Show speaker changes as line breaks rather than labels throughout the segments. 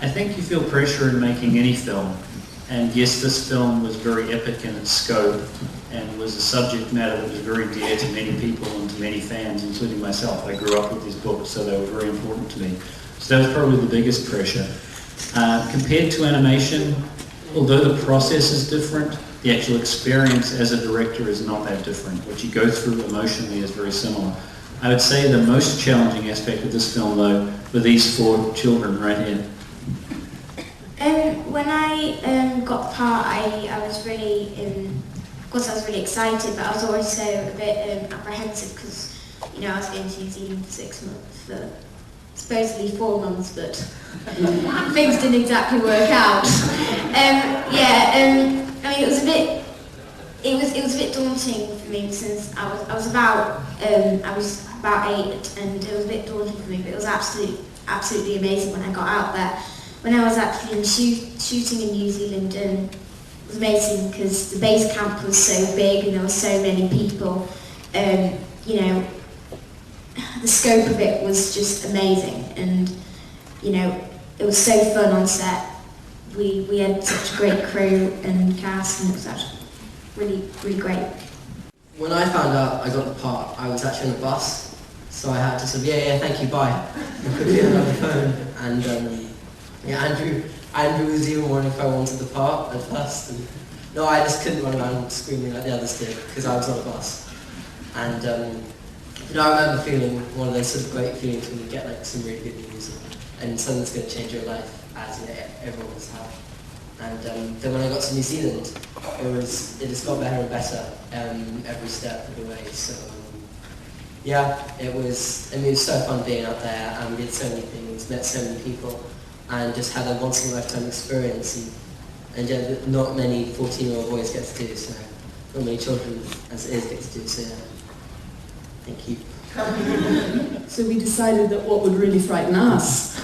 I think you feel pressure in making any film, and yes, this film was very epic in its scope and was a subject matter that was very dear to many people and to many fans, including myself. I grew up with these books, so they were very important to me. So that was probably the biggest pressure. Compared to animation, although the process is different, the actual experience as a director is not that different. What you go through emotionally is very similar. I would say the most challenging aspect of this film, though, were these 4 children right here.
When I got the part, I was really, of course I was really excited, but I was also a bit apprehensive because, you know, I was going to New Zealand for 6 months, for supposedly 4 months, but things didn't exactly work out. I mean, it was a bit daunting for me since I was about 8, and it was a bit daunting for me, but it was absolutely amazing when I got out there. When I was actually shooting in New Zealand, it was amazing because the base camp was so big and there were so many people. You know, the scope of it was just amazing, and you know, it was so fun on set. We had such a great crew and cast, and it was actually really great.
When I found out I got the part, I was actually on a bus, so I had to say, yeah, thank you, bye, and quickly hung up the phone. And Andrew was even wondering if I wanted the part at first. And no, I just couldn't run around screaming like the others did because I was on a bus. And you know, I remember feeling one of those sort of great feelings when you get like some really good news and something that's going to change your life, as you know, everyone's had. And then when I got to New Zealand, it just got better and better every step of the way. So yeah, it was so fun being out there, and we did so many things, met so many people, and just had a once in a lifetime experience, and yeah, not many 14-year-old boys get to do, so not many children as it is get to do, so yeah. Thank you.
So we decided that what would really frighten us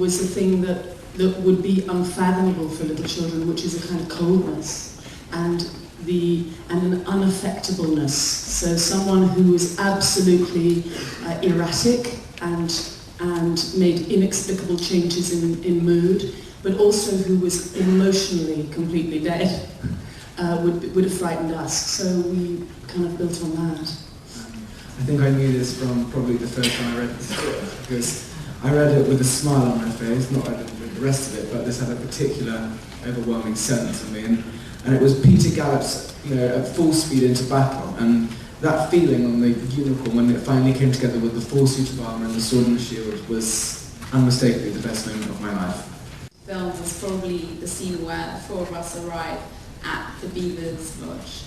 was the thing that would be unfathomable for little children, which is a kind of coldness and an unaffectableness. So someone who was absolutely erratic and made inexplicable changes in mood, but also who was emotionally completely dead, would have frightened us. So we kind of built on that.
I think I knew this from probably the first time I read the script, because I read it with a smile on my face, not like the rest of it, but this had a particular overwhelming sense of me, and it was Peter Gallop's, at full speed into battle, and that feeling on the unicorn when it finally came together with the full suit of armour and the sword and the shield was unmistakably the best moment of my life.
The film was probably the scene where the 4 of us arrive at the Beavers Lodge,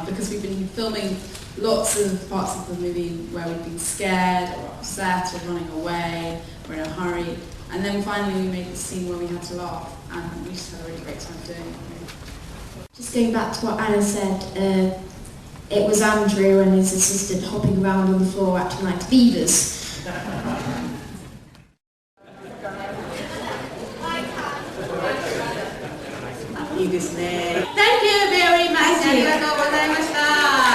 because we've been filming lots of parts of the movie where we've been scared or upset or running away or in a hurry, and then finally we made the scene where we had to laugh, and we just had a really great time doing it.
Just going back to what Anna said, it was Andrew and his assistant hopping around on the floor acting like beavers.
Thank you very much. ありがとうございました。